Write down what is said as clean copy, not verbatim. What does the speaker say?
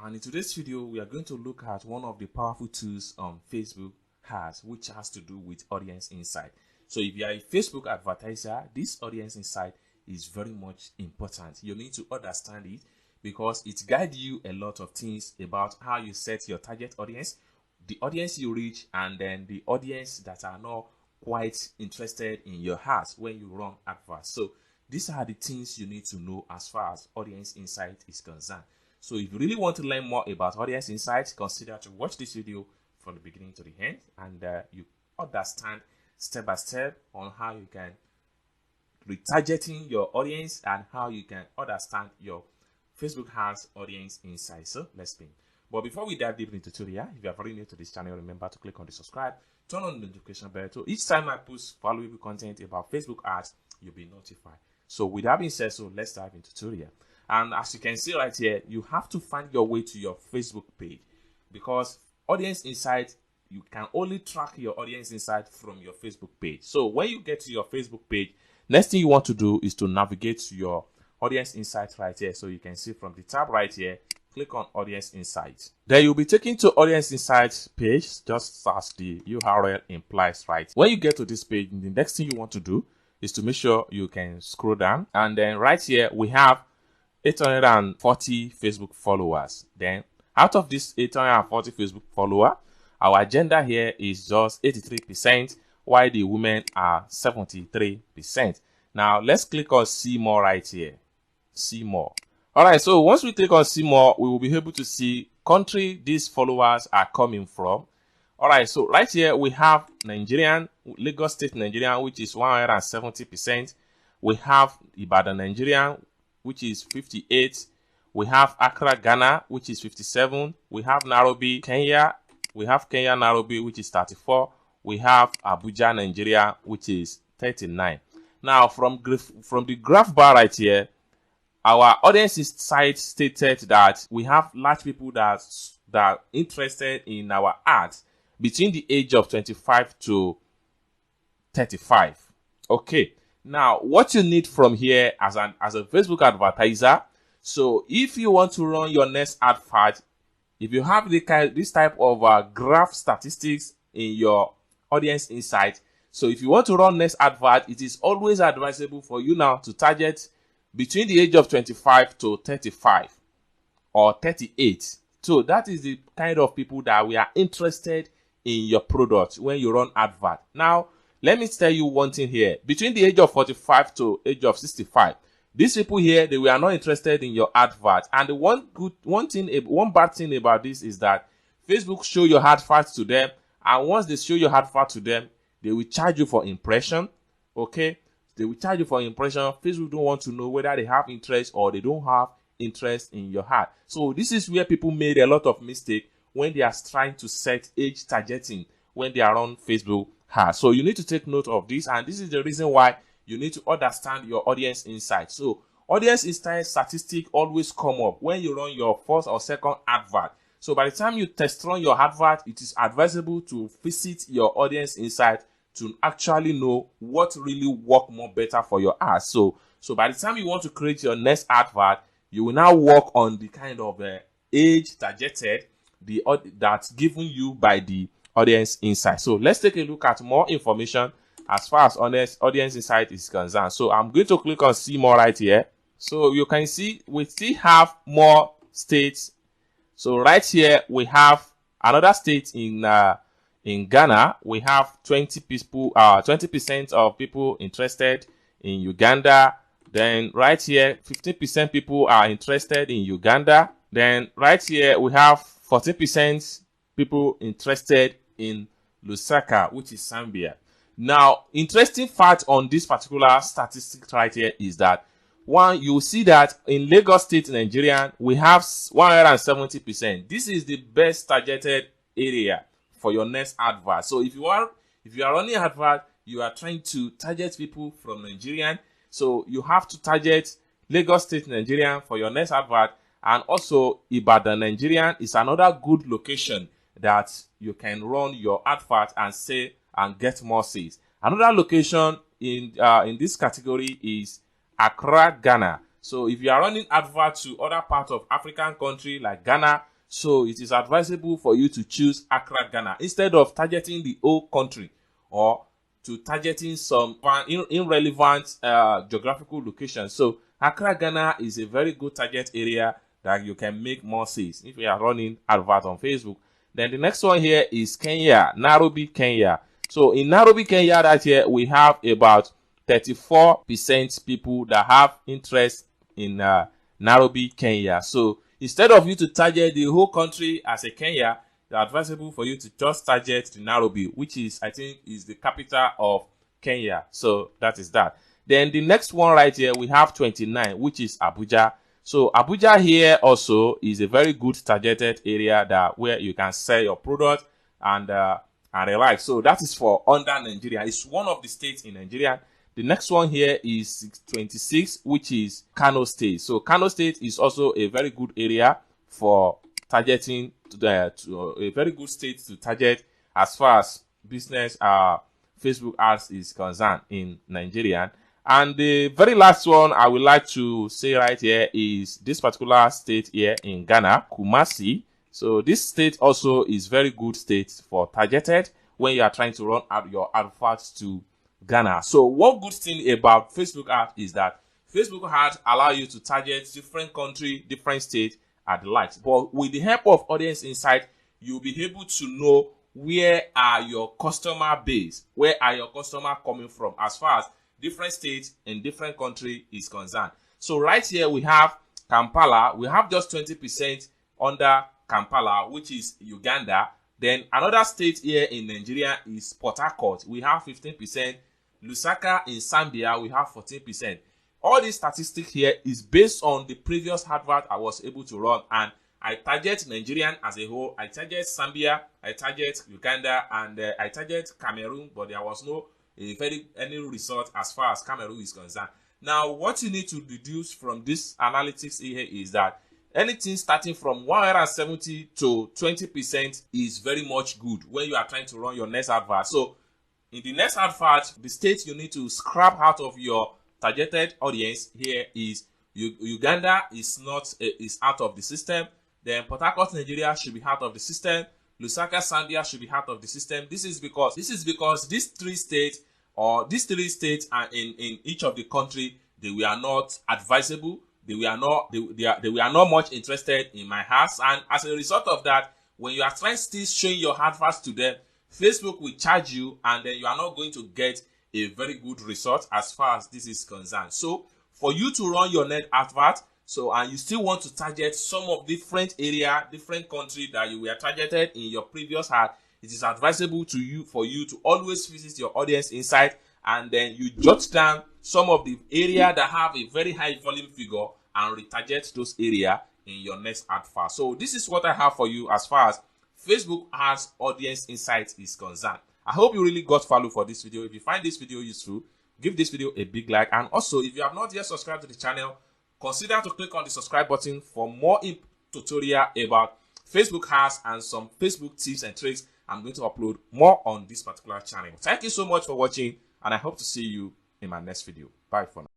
And in today's video, we are going to look at one of the powerful tools Facebook has, which has to do with audience insight. So if you are a Facebook advertiser, this audience insight is very much important. You need to understand it because it guides you a lot of things about how you set your target audience, the audience you reach, and then the audience that are not quite interested in your ads when you run adverts. So these are the things you need to know as far as audience insight is concerned. So if you really want to learn more about audience insights, consider to watch this video from the beginning to the end, and you understand step by step on how you can retargeting your audience and how you can understand your Facebook has audience insights. So let's begin. But before we dive deep into the tutorial, if you are very new to this channel, remember to click on the subscribe, turn on the notification bell. So each time I post valuable content about Facebook ads, you'll be notified. So with that being said, so let's dive into the tutorial. And as you can see right here, you have to find your way to your Facebook page, because audience insight, you can only track your audience insight from your Facebook page. So when you get to your Facebook page, next thing you want to do is to navigate to your audience insight right here. So you can see from the tab right here, click on audience insight. Then you'll be taken to audience insight page, just as the URL implies, right? When you get to this page, the next thing you want to do is to make sure you can scroll down. And then right here, we have 840 Facebook followers. Then out of this 840 Facebook follower, our agenda here is just 83%, while the women are 73%. Now let's click on see more right here. See more. All right, so once we click on see more, we will be able to see country these followers are coming from. All right, so right here we have Nigerian, Lagos State Nigerian, which is 170%. We have Ibadan Nigerian, which is 58. We have Accra, Ghana, which is 57. We have Nairobi, Kenya. We have Kenya, Nairobi, which is 34. We have Abuja, Nigeria, which is 39. Now, from the graph bar right here, our audience insight stated that we have large people that are interested in our ads between the age of 25 to 35. Okay. Now, what you need from here as a Facebook advertiser, so if you want to run your next advert, if you have this type of graph statistics in your audience insight, so if you want to run next advert, it is always advisable for you now to target between the age of 25 to 35 or 38. So that is the kind of people that we are interested in your product when you run advert. Now, let me tell you one thing here. Between the age of 45 to age of 65, these people here, they were not interested in your advert. And the one bad thing about this is that Facebook show your advert to them, and once they show your advert to them, they will charge you for impression. Okay, they will charge you for impression. Facebook don't want to know whether they have interest or they don't have interest in your ad. So this is where people made a lot of mistake when they are trying to set age targeting when they are on Facebook ads. So you need to take note of this, and this is the reason why you need to understand your audience insight. So audience insight statistic always come up when you run your first or second advert. So by the time you test run your advert, it is advisable to visit your audience insight to actually know what really work more better for your ads. So by the time you want to create your next advert, you will now work on the kind of age targeted that's given you by the audience insight. So let's take a look at more information as far as audience insight is concerned. So I'm going to click on see more right here. So you can see we still have more states. So right here we have another state in Ghana. We have 20% of people interested in Uganda. Then right here 15% people are interested in Uganda. Then right here we have 14% people interested in Lusaka, which is Zambia. Now, interesting fact on this particular statistic right here is that one, you see that in Lagos State, Nigeria, we have 170%. This is the best targeted area for your next advert. So if you are running an advert, you are trying to target people from Nigeria. So you have to target Lagos State, Nigeria for your next advert, and also Ibadan, Nigeria is another good location that you can run your advert and get more sales. Another location in this category is Accra, Ghana. So if you are running advert to other parts of African country like Ghana, So it is advisable for you to choose Accra, Ghana, instead of targeting the whole country or to targeting some irrelevant geographical locations. So Accra, Ghana is a very good target area that you can make more sales if you are running advert on Facebook. Then the next one here is Kenya, Nairobi, Kenya. So in Nairobi, Kenya, that year we have about 34% people that have interest in Nairobi, Kenya. So instead of you to target the whole country as a Kenya, it's advisable for you to just target the Nairobi, which is, I think, is the capital of Kenya. So that is that. Then the next one right here, we have 29, which is Abuja. So Abuja here also is a very good targeted area that where you can sell your product and the like. So that is for under Nigeria. It's one of the states in Nigeria. The next one here is 26, which is Kano State. So Kano State is also a very good area for targeting a very good state to target as far as business Facebook ads is concerned in Nigeria. And the very last one I would like to say right here is this particular state here in Ghana, Kumasi. So this state also is very good state for targeted when you are trying to run out your adverts to Ghana. So one good thing about Facebook ads is that Facebook ads allow you to target different country, different state at the likes. But with the help of Audience Insight, you'll be able to know where are your customer base, where are your customer coming from as far as different states and different country is concerned. So right here we have Kampala. We have just 20% under Kampala, which is Uganda. Then another state here in Nigeria is Port Harcourt. We have 15%. Lusaka in Zambia, we have 14%. All these statistics here is based on the previous advert I was able to run, and I target Nigerian as a whole. I target Zambia, I target Uganda, and I target Cameroon, but there was no any result as far as Cameroon is concerned. Now, what you need to deduce from this analytics here is that anything starting from 170 to 20% is very much good when you are trying to run your next advert. So in the next advert, the state you need to scrap out of your targeted audience here is Uganda is out of the system. Then Port Harcourt, Nigeria should be out of the system. Lusaka, Zambia should be out of the system. This is because these three states are in each of the country. They were not advisable. They were not much interested in my ads, and as a result of that, when you are trying still showing your adverts to them, Facebook will charge you, and then you are not going to get a very good result as far as this is concerned. So for you to run your net advert, and you still want to target some of different area, different country that you were targeted in your previous ad, it is advisable for you to always visit your Audience Insight, and then you jot down some of the area that have a very high volume figure and retarget those area in your next advert. So this is what I have for you as far as Facebook ads Audience Insight is concerned. I hope you really got value for this video. If you find this video useful, give this video a big like, and also if you have not yet subscribed to the channel, consider to click on the subscribe button for more tutorial about Facebook ads and some Facebook tips and tricks. I'm going to upload more on this particular channel. Thank you so much for watching, and I hope to see you in my next video. Bye for now.